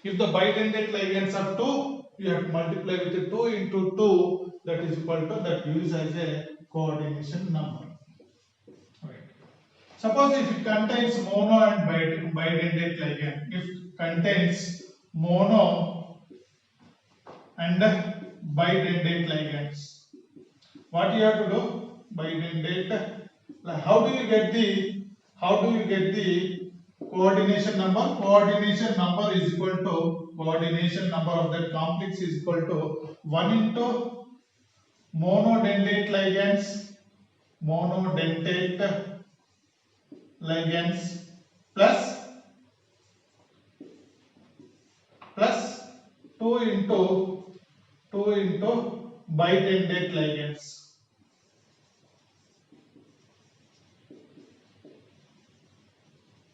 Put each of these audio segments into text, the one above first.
If the bidentate ligands are 2, you have to multiply with the 2 into 2, that is equal to, that gives as a coordination number. Right. Suppose if it contains mono and bidentate ligand, if it contains mono and bidentate ligands, what you have to do? Bidentate. How do you get the coordination number? Coordination number is equal to, coordination number of that complex is equal to 1 into monodentate ligands plus 2 into bidentate ligands.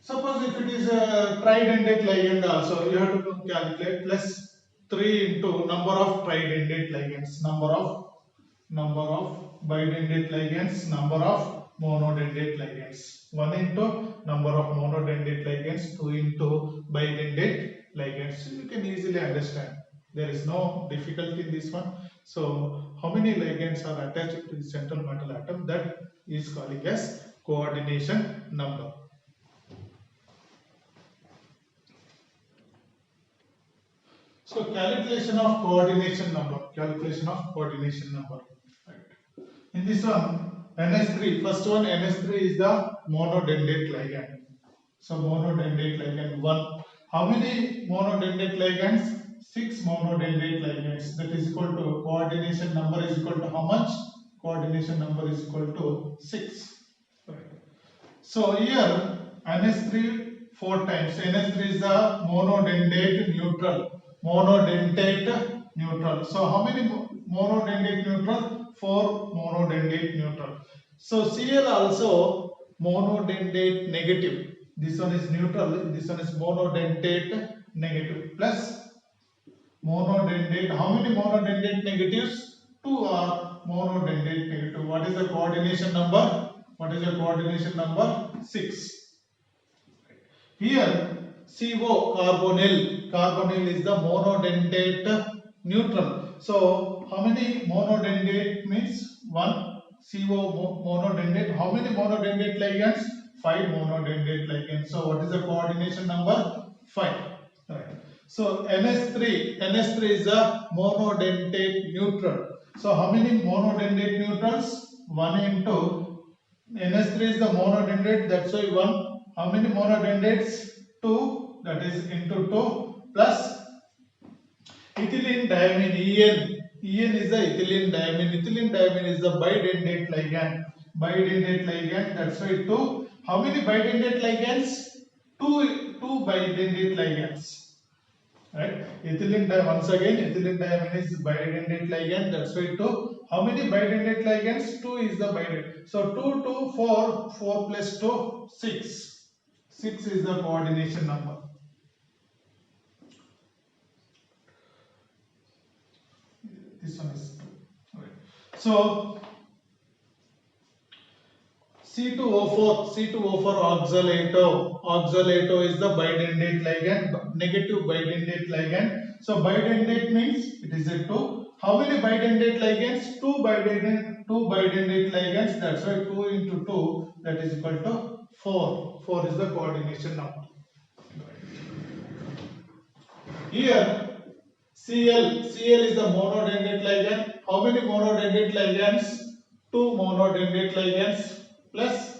Suppose if it is a tridentate ligand also, you have to calculate plus 3 into number of tridentate ligands, number of bidentate ligands, number of monodentate ligands. 1 into number of monodentate ligands, 2 into bidentate ligands. You can easily understand. There is no difficulty in this one. So, how many ligands are attached to the central metal atom? That is called as coordination number. So calculation of coordination number. Right. In this one, NS3. First one, NS3 is the monodentate ligand. So monodentate ligand 1. How many monodentate ligands? 6 monodentate ligands. That is equal to, coordination number is equal to how much? Coordination number is equal to 6. Right. So here NS3 4 times. NS3 is the monodentate neutral. So how many monodentate neutral? 4 monodentate neutral. So Cl also monodentate negative. This one is neutral. This one is monodentate negative. Plus monodentate. How many monodentate negatives? 2 are monodentate negative. What is the coordination number? 6. Here CO, carbonyl is the monodentate neutral. So how many monodentate means 1 CO monodentate. How many monodentate ligands? 5 monodentate ligands. So what is the coordination number? 5. Right. So NS3 is a monodentate neutral. So how many monodentate neutrals? 1 into NS3 is the monodentate, that's why 1. How many monodentates? 2, that is into 2 plus ethylene diamine En. En is the ethylene diamine. Ethylene diamine is the bidentate ligand. That's why 2. How many bidentate ligands? 2 bidentate ligands. Right? Ethylene diamine is bidentate ligand. That's why 2. How many bidentate ligands? 2 is the bidentate. So 2, 2, 4. 4 plus 2, 6. 6 is the coordination number. This one is 2. Right. So C2O4 oxalato is the bidentate ligand, negative bidentate ligand. So bidentate means it is a 2. How many bidentate ligands? 2 bidentate ligands. That's why 2 into 2, that is equal to 4. 4 is the coordination number. Here Cl is the monodentate ligand. How many monodentate ligands? 2 monodentate ligands plus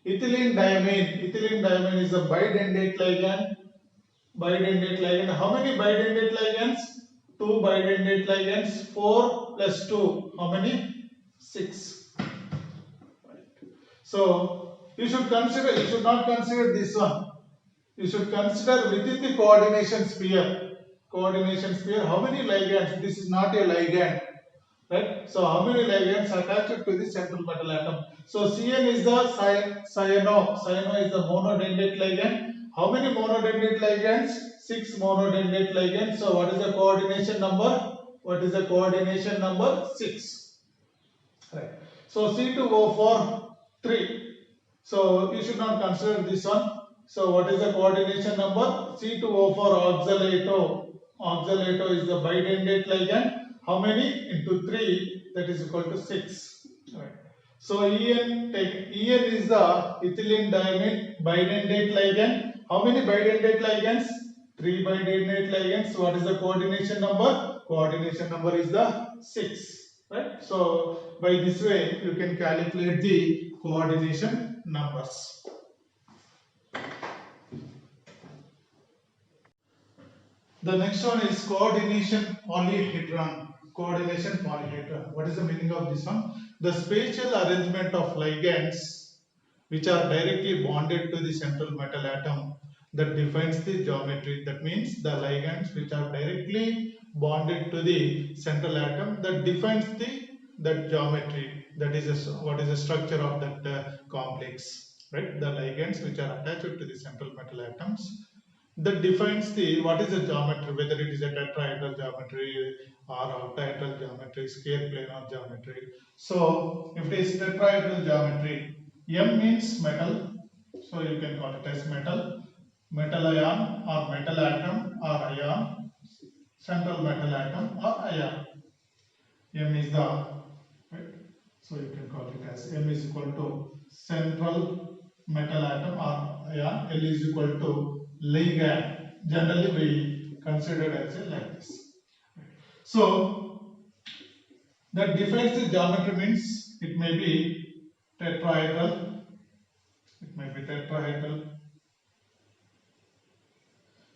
ethylene diamine. Ethylene diamine is a bidentate ligand. How many bidentate ligands? 2 bidentate ligands. 4 plus 2. How many? 6. So you should not consider this one. You should consider within the coordination sphere. How many ligands? This is not a ligand. Right? So how many ligands are attached to the central metal atom? So Cn is the cyano. Cyano is the monodentate ligand. How many monodentate ligands? 6 monodentate ligands. So what is the coordination number? 6. Right. So C2O4 3. So you should not consider this one. So what is the coordination number? C2O for oxalato. Oxalato is the bidentate ligand. How many? Into 3, that is equal to 6. Right. So En is the ethylene diamine bidentate ligand. How many bidentate ligands? 3 bidentate ligands. So what is the coordination number? Coordination number is the 6. Right. So by this way you can calculate the coordination numbers. The next one is coordination polyhedron. Coordination polyhedron. What is the meaning of this one? The spatial arrangement of ligands which are directly bonded to the central metal atom that defines the geometry. That means the ligands which are directly bonded to the central atom that defines that geometry. That is what is the structure of that complex. Right? The ligands which are attached to the central metal atoms that defines what is the geometry, whether it is a tetrahedral geometry or octahedral geometry, square planar geometry. So if it is tetrahedral geometry, M means metal, so you can call it as metal, metal ion or metal atom or ion, central metal atom or ion. M is the, right? So you can call it as M is equal to central metal atom or ion, L is equal to ligand. Generally we consider it as like this. So that defines the geometry means it may be tetrahedral,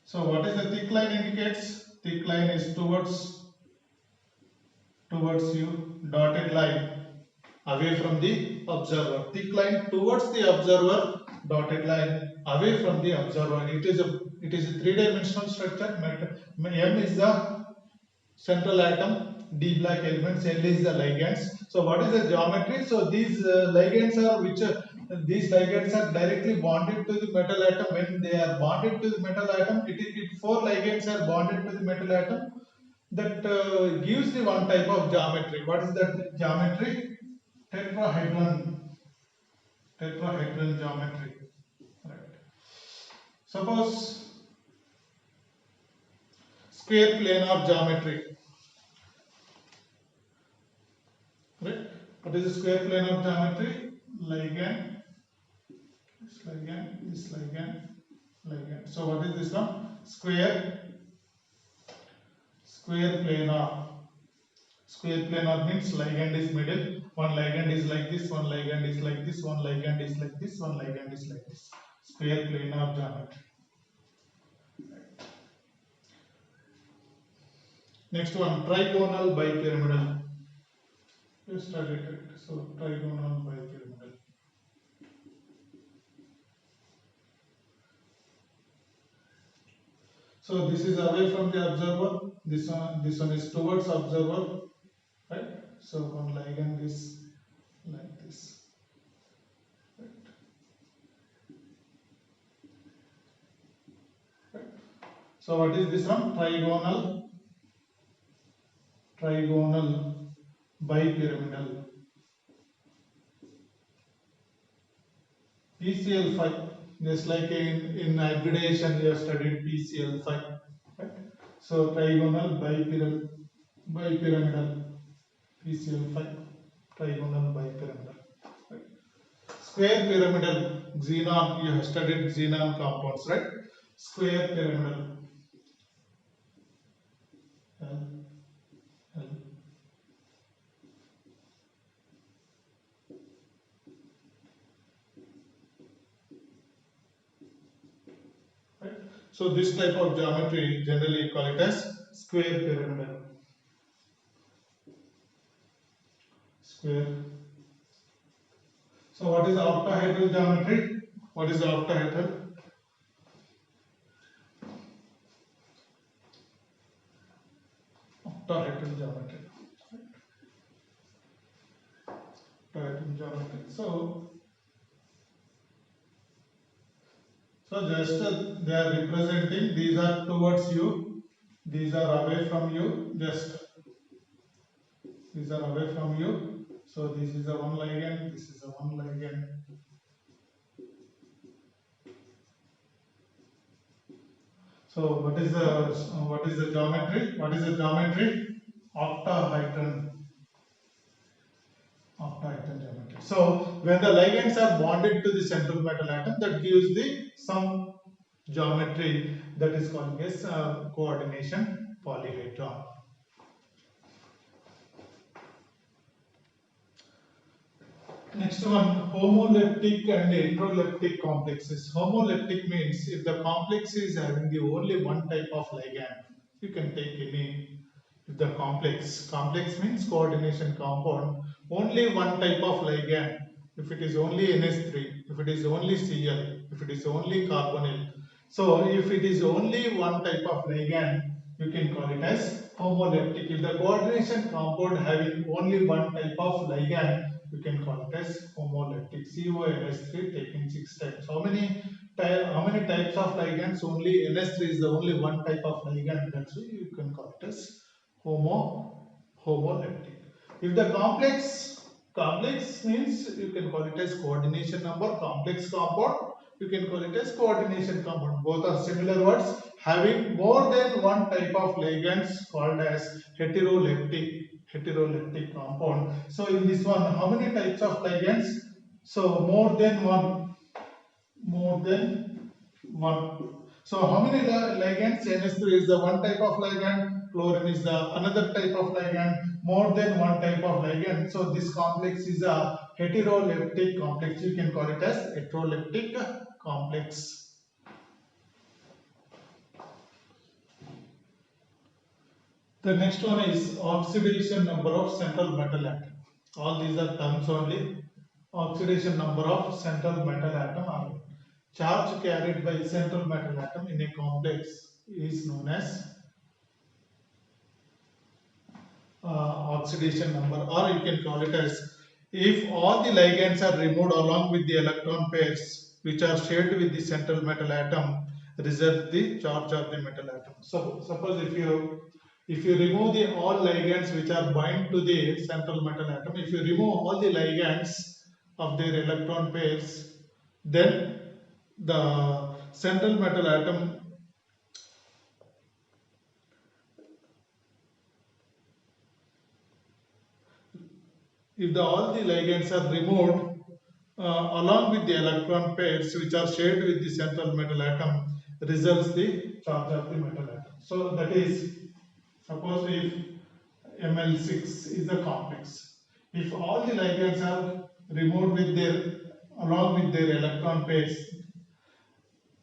So what is the thick line indicates? Thick line is towards you, dotted line away from the observer. Thick line towards the observer, dotted line away from the observer. It is a three-dimensional structure. M is the central atom, D black elements, L is the ligands. So what is the geometry? So these ligands are directly bonded to the metal atom. When they are bonded to the metal atom, four ligands are bonded to the metal atom. That gives the one type of geometry. What is that geometry? Tetrahedron geometry. Right. Suppose square planar geometry. Right? What is the square planar geometry? Ligand, this ligand. So what is this one? Square planar. Square planar means ligand is middle. One ligand is like this, one ligand is like this, one ligand is like this, one ligand is like this. Square planar geometry. Next one, trigonal bipyramidal. You studied it. So trigonal bipyramidal. So this is away from the observer. This one is towards observer, right? So one ligand is like this. Right. Right. So what is this one? Trigonal bipyramidal. PCl5. Just like in aggregation, you have studied PCl5. Right? So trigonal bipyramidal. PCl5. Trigonal bipyramidal. Right? Square pyramidal. Xenon. You have studied xenon compounds, right? Square pyramidal. L. Right? So this type of geometry generally call it as square pyramidal. Square. So what is the octahedral geometry? What is the octahedral? Octahedral geometry. Octahedral geometry. So just they are representing, these are towards you, these are away from you, these are away from you. So this is a one ligand, this is a one ligand. So what is the geometry? What is the geometry? Octahedron. Octahedron geometry. So when the ligands are bonded to the central metal atom, that gives the some geometry that is called as coordination polyhedron. Next one, homoleptic and heteroleptic complexes. Homoleptic means if the complex is having the only one type of ligand, you can take any. If the complex means coordination compound, only one type of ligand. If it is only NH3, if it is only Cl, if it is only carbonyl. So if it is only one type of ligand, you can call it as homoleptic. If the coordination compound having only one type of ligand, you can call it as homoleptic. CONH3 taking 6 times. How many types of ligands? Only NH3 is the only one type of ligand. That's why you can call it as homoleptic. If the complex means you can call it as coordination number. Complex compound you can call it as coordination compound. Both are similar words. Having more than one type of ligands called as heteroleptic compound. So in this one, how many types of ligands? So more than one. So how many ligands? NH3 is the one type of ligand, chlorine is the another type of ligand, more than one type of ligand. So this complex is a heteroleptic complex. You can call it as heteroleptic complex. The next one is oxidation number of central metal atom. All these are terms only. Oxidation number of central metal atom are charge carried by central metal atom in a complex is known as oxidation number, or you can call it as if all the ligands are removed along with the electron pairs which are shared with the central metal atom, result the charge of the metal atom. So suppose if you remove the all ligands which are bind to the central metal atom, if you remove all the ligands of their electron pairs, then the central metal atom if all the ligands are removed along with the electron pairs which are shared with the central metal atom, results the charge of the metal atom. So that is, suppose if Ml6 is the complex, if all the ligands are removed with along with their electron pairs,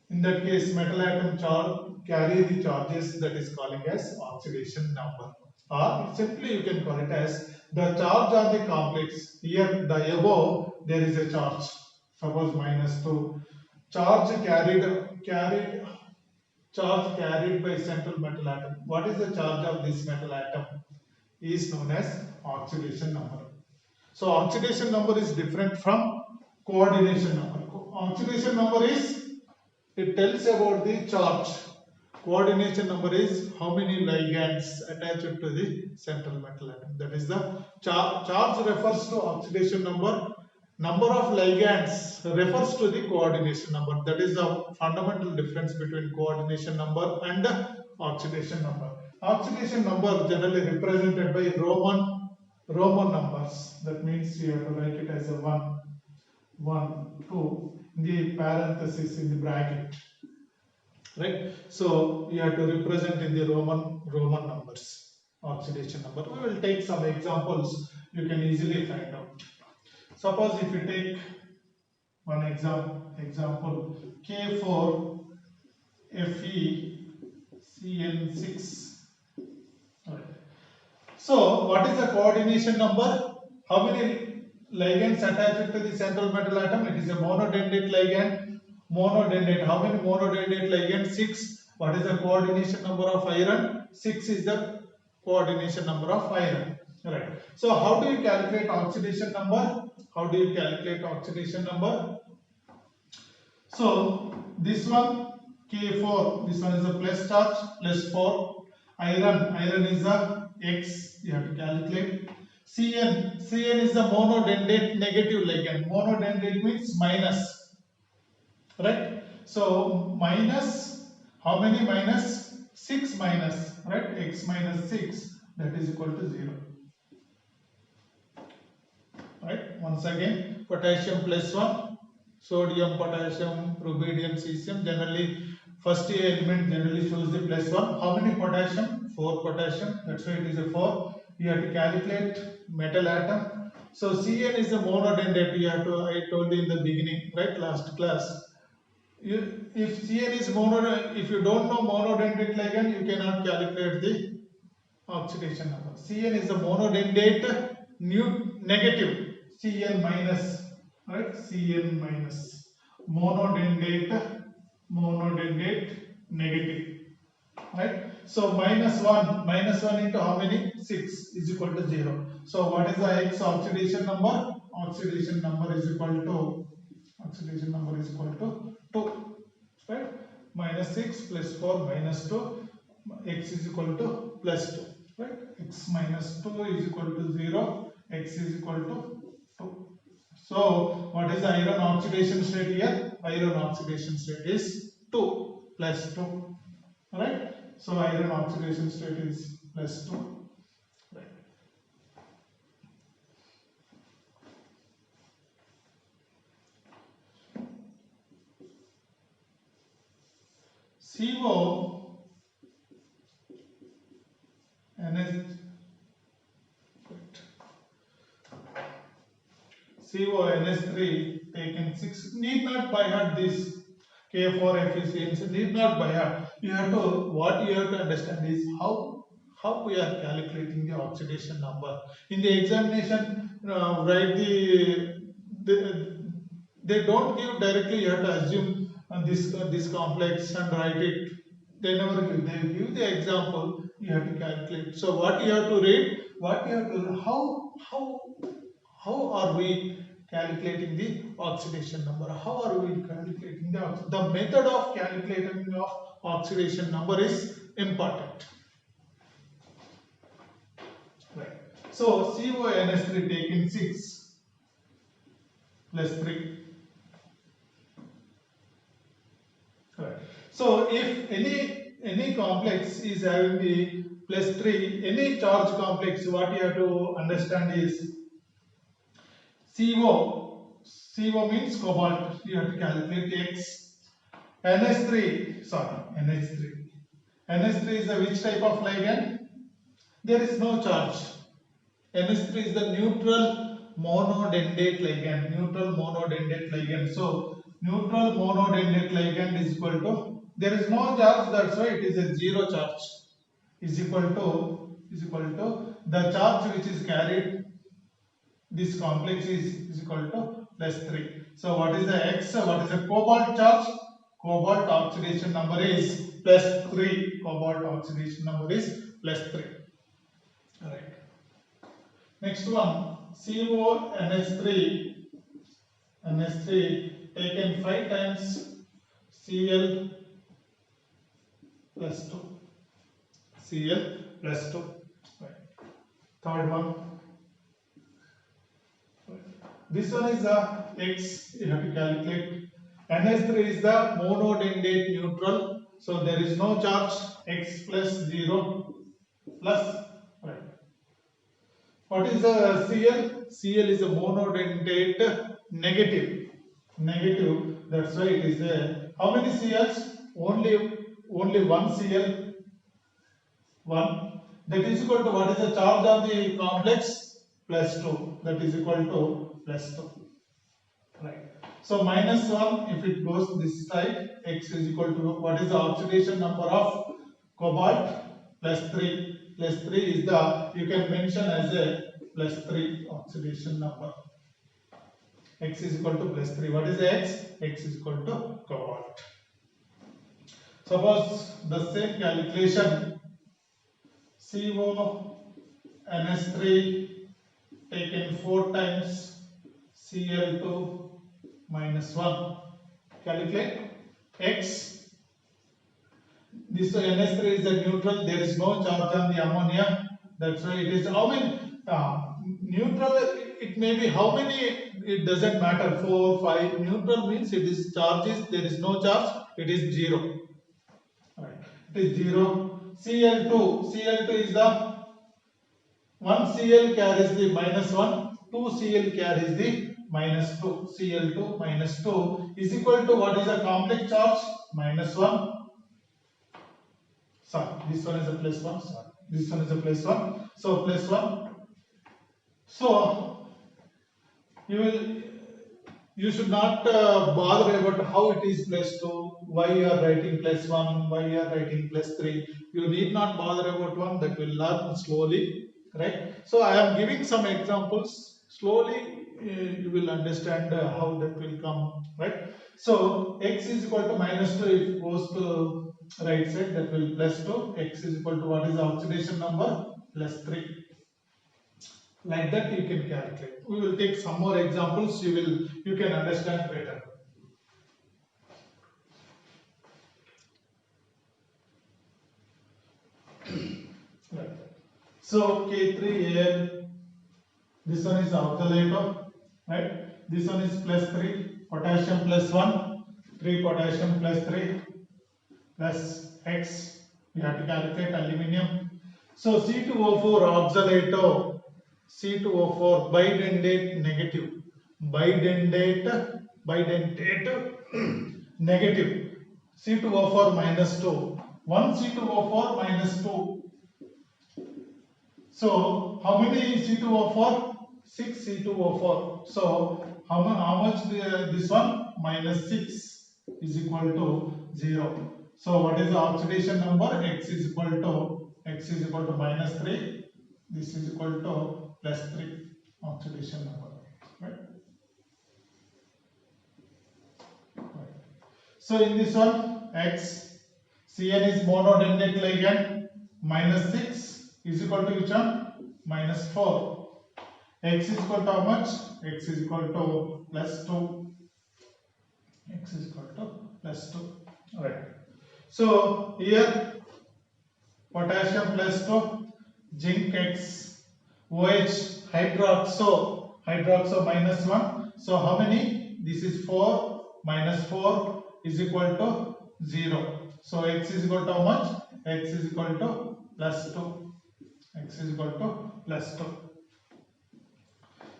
in that case metal atom charge carry the charges that is calling as oxidation number, or simply you can call it as the charge on the complex. Here the above there is a charge, suppose -2, charge carried by central metal atom. What is the charge of this metal atom? Is known as oxidation number. So oxidation number is different from coordination number. Oxidation number is, it tells about the charge. Coordination number is how many ligands attached to the central metal atom. That is the charge refers to oxidation number. Number of ligands refers to the coordination number. That is the fundamental difference between coordination number and oxidation number. Oxidation number generally represented by Roman numbers. That means you have to write it as a 1, 2 in the parenthesis in the bracket. Right? So you have to represent in the Roman numbers oxidation number. We will take some examples. You can easily find out. Suppose if you take one example K4 FeCN6. Right. So what is the coordination number? How many ligands attached to the central metal atom? It is a monodendrite ligand. Monodendrite. How many monodendrite ligands? 6. What is the coordination number of iron? 6 is the coordination number of iron. Right. So how do you calculate oxidation number? How do you calculate oxidation number? So this one K4, this one is a plus charge, plus 4. Iron is a X, you have to calculate. Cn is the monodendrite negative ligand. Monodendrite means minus. Right? So minus, How many minus? 6 minus, right? X minus 6, that is equal to 0. Right? Once again, potassium plus 1, sodium, potassium, rubidium, cesium. Generally, first element generally shows the plus 1. How many potassium? 4 potassium. That's why it is a 4. You have to calculate metal atom. So Cn is a monodendrite. You have to, I told you in the beginning, right? Last class. If Cn is if you don't know monodendrite ligand, you cannot calculate the oxidation number. Cn is a monodendrite negative. Cn minus, right? Cn minus monodendrite negative, right? So minus 1 into how many? 6 is equal to 0. So what is the X oxidation number? Oxidation number is equal to 2, right? Minus 6 plus 4 minus 2, X is equal to plus 2, right? X minus 2 is equal to 0, X is equal to 2. So what is the iron oxidation state here? Iron oxidation state is 2 plus 2, right? So iron oxidation state is plus 2, right? CO CONS3 taken 6. Need not by heart this K4 efficiency. Need not by heart. You have to, what you have to understand is how we are calculating the oxidation number. In the examination, write they don't give directly. You have to assume this complex and write it. They never give. They give the example. You have to calculate. So what you have to read, what you have to how are we calculating the oxidation number? How are we calculating the method of calculating of oxidation number is important. Right. So CONS3 taken 6 plus 3. Right. So if any complex is having the plus 3, any charge complex, what you have to understand is CO means cobalt. You have to calculate X. NH3 is a which type of ligand? There is no charge. NH3 is the neutral monodendrite ligand. So neutral monodendrite ligand is equal to, there is no charge, that's why it is a zero charge, is equal to the charge which is carried, this complex is equal to plus 3. So what is the X? What is the cobalt charge? Cobalt oxidation number is plus 3. Cobalt oxidation number is plus 3. Alright. Next one, CONH3 taken 5 times Cl plus 2. Cl plus 2. Right. Third one. This one is the X, you have to calculate. NH3 is the monodendrite neutral, so there is no charge. X plus 0 plus, right. What is the Cl? Cl is a monodendrite negative. That's why it is a, how many Cls? Only one Cl. 1. That is equal to, what is the charge of the complex? Plus 2. That is equal to plus 2. Right. So minus 1, if it goes this side, X is equal to, what is the oxidation number of cobalt? Plus 3. Plus 3 is the, you can mention as a plus 3 oxidation number. X is equal to plus 3. What is the X? X is equal to cobalt. Suppose the same calculation, CONH3 taken 4 times Cl2 minus 1. Calculate X. This NH3 is a neutral. There is no charge on the ammonia. That's why it is, how many neutral, it may be how many, it doesn't matter, 4, 5. Neutral means it is charges, there is no charge, it is 0. it is 0. Cl2 is the 1 Cl carries the -1, 2 Cl carries the -2. Cl2 -2 is equal to what is the complex charge? -1. Sorry, this one is a +1. Sorry, this one is a +1. So +1. So you should not bother about how it is +2, why you are writing +1, why you are writing +3. You need not bother about one, that will learn slowly, correct? So I am giving some examples. Slowly you will understand how that will come, right? So x is equal to -2, if it goes to right side, that will +2. X is equal to what is the oxidation number? +3. Like that you can calculate. We will take some more examples, you can understand better. Right. So K3Al, this one is oxalator, right? This one is +3, potassium +1, 3 potassium +3 plus X. We have to calculate aluminium. So C2O4 oxalator, C2O4 bidentate negative, bidentate negative, C2O4 -2, 1 C2O4 -2. So how many C2O4? 6 C2O4. So how much this one? -6 is equal to 0. So what is the oxidation number? X is equal to -3. This is equal to +3 oxidation number. Right? Right. So in this one, X, Cn is monodentate ligand, -6 is equal to which one? -4. X is equal to how much? X is equal to +2. X is equal to +2. Alright. So here potassium +2, zinc X, OH hydroxo -1. So how many? This is 4 -4 is equal to 0. So X is equal to how much? X is equal to +2. X is equal to +2.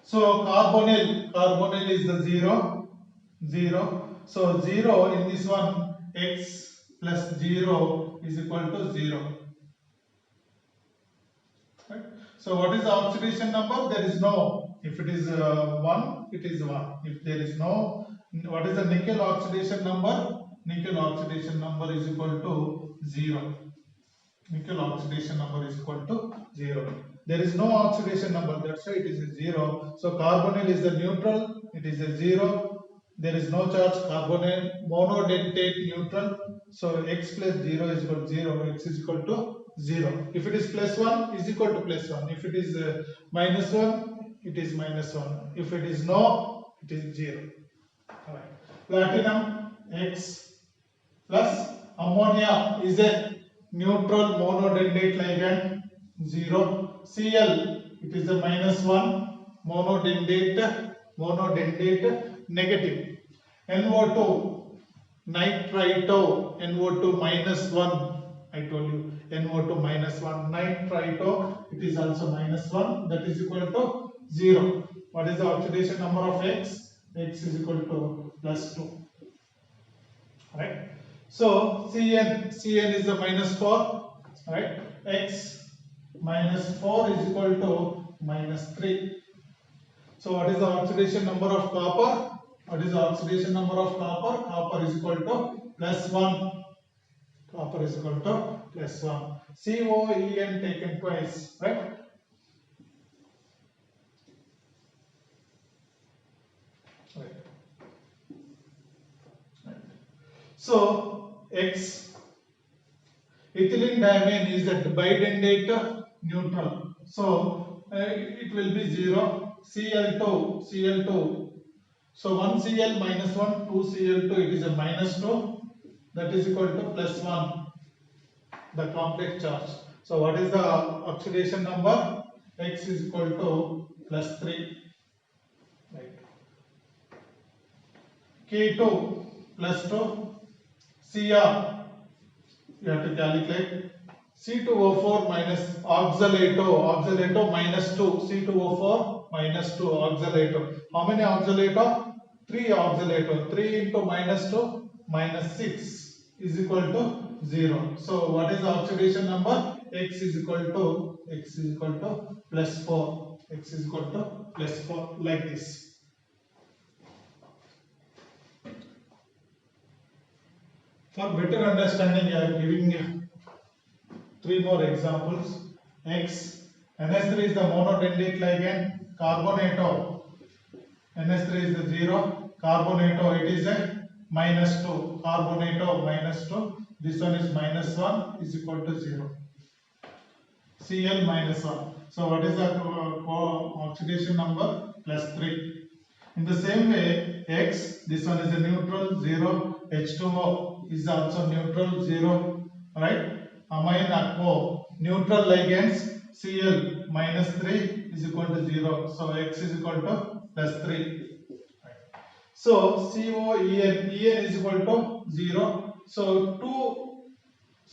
So carbonyl is the 0. So 0 in this one, X plus 0 is equal to 0. Right? So what is the oxidation number? There is no. If it is 1, it is 1. If there is no, what is the nickel oxidation number? Nickel oxidation number is equal to 0. Nickel oxidation number is equal to 0. There is no oxidation number, that's why it is a 0. So carbonyl is the neutral, it is a 0. There is no charge, carbonyl, monodentate neutral. So X plus 0 is equal to 0, X is equal to 0. If it is +1, is equal to +1. If it is -1, it is -1. If it is no, it is 0. Alright. Platinum X plus ammonia is a neutral monodentate ligand, 0. Cl, it is a -1 monodentate negative. NO2 nitrito, NO2 -1. I told you NO2 -1 nitrito, it is also -1, that is equal to 0. What is the oxidation number of X? X is equal to +2. Right? So Cn is a -4, right? X -4 is equal to -3. So what is the oxidation number of copper? What is the oxidation number of copper? Copper is equal to +1. Copper is equal to +1. COEN taken twice, right? Right. So X, ethylene diamine is a bidentate neutral. So it will be 0. Cl2. So 1 Cl -1, 2 Cl2, it is a -2. That is equal to +1. The complex charge. So what is the oxidation number? X is equal to +3. Right. K2 +2. Cr you have to calculate C2O4 minus oxalato minus 2, C2O4 minus 2 oxalato. How many oxalato? 3 oxalato. 3 into minus 2 minus 6 is equal to 0. So what is the oxidation number? X is equal to plus 4. X is equal to plus 4, like this. For better understanding, I am giving 3 more examples. X, NH3 is the monodentate ligand, carbonato. NH3 is the 0, carbonato it is a minus 2, carbonato minus 2. This one is minus 1 is equal to 0. Cl minus 1. So what is the oxidation number? Plus 3. In the same way, X, this one is a neutral, 0, H2O is also neutral, 0, right? Amine aquo, neutral ligands, Cl minus 3 is equal to 0. So X is equal to plus 3. Right. So COEN, En is equal to 0. So 2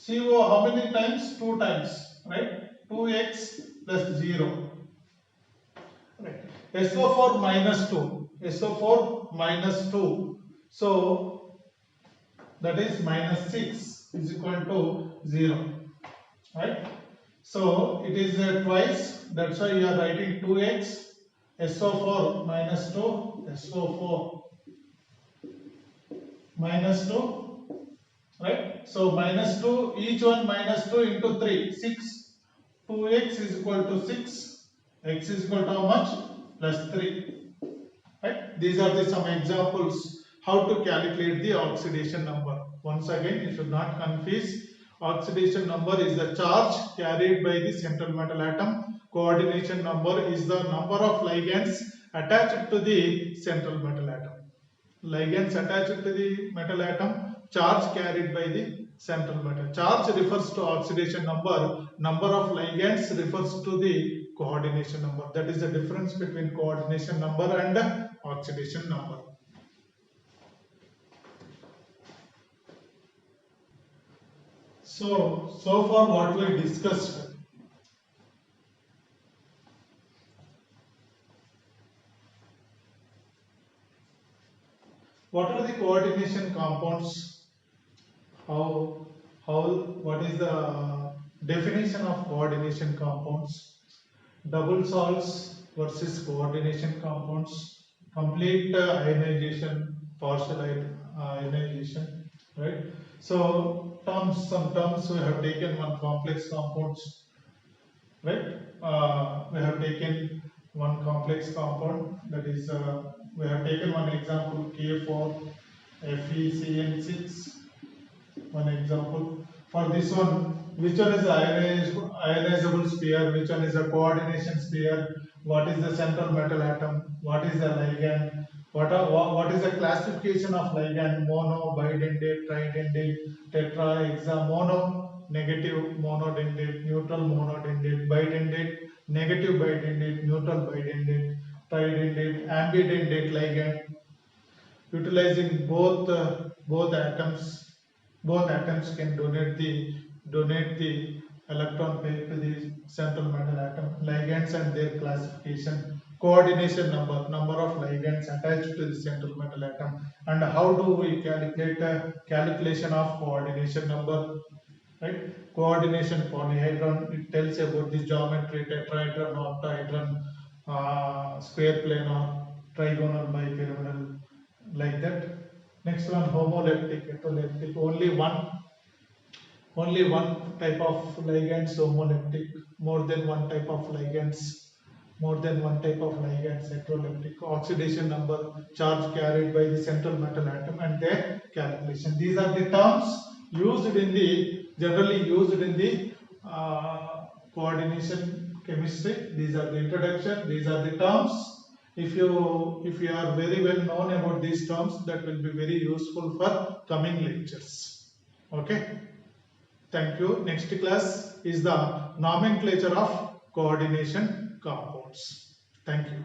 CO, how many times? 2 times, right? 2x plus 0. Right. SO4 minus 2. SO4 minus 2. So that is minus 6 is equal to 0. Right. So it is twice. That's why you are writing 2x. SO4 minus 2. SO4 minus 2. Right. So minus 2. Each one minus 2 into 3. 6. 2x is equal to 6. X is equal to how much? Plus 3. Right? These are some examples how to calculate the oxidation number. Once again, you should not confuse. Oxidation number is the charge carried by the central metal atom. Coordination number is the number of ligands attached to the central metal atom. Ligands attached to the metal atom, charge carried by the central metal. Charge refers to oxidation number. Number of ligands refers to the coordination number. That is the difference between coordination number and oxidation number. So far what we discussed. What are the coordination compounds? What is the definition of coordination compounds? Double salts versus coordination compounds, complete ionization, partial ionization, right? So some terms we have taken one complex compounds, right? We have taken one complex compound, that is we have taken one example K4 FeCN6. One example. For this one, which one is the ionizable sphere, which one is a coordination sphere, what is the central metal atom, what is the ligand, what is the classification of ligand, mono, bidentate, tridentate, tetra, hexa, mono, negative monodentate, neutral monodentate, bidentate, negative bidentate, neutral bidentate, tridentate, ambidentate ligand, utilizing both atoms. Both atoms can donate the electron pair to the central metal atom. Ligands and their classification, coordination number of ligands attached to the central metal atom, and how do we calculate calculation of coordination number, right? Coordination polyhedron, it tells about the geometry, tetrahedron, octahedron, square planar, trigonal, bipyramidal, like that. Next one, homoleptic, heteroleptic. Only one type of ligands homoleptic. More than one type of ligands. Heteroleptic. Oxidation number, charge carried by the central metal atom, and their calculation. These are the terms generally used in the coordination chemistry. These are the introduction. These are the terms. If you are very well known about these terms, that will be very useful for coming lectures. Okay. Thank you. Next class is the nomenclature of coordination compounds. Thank you.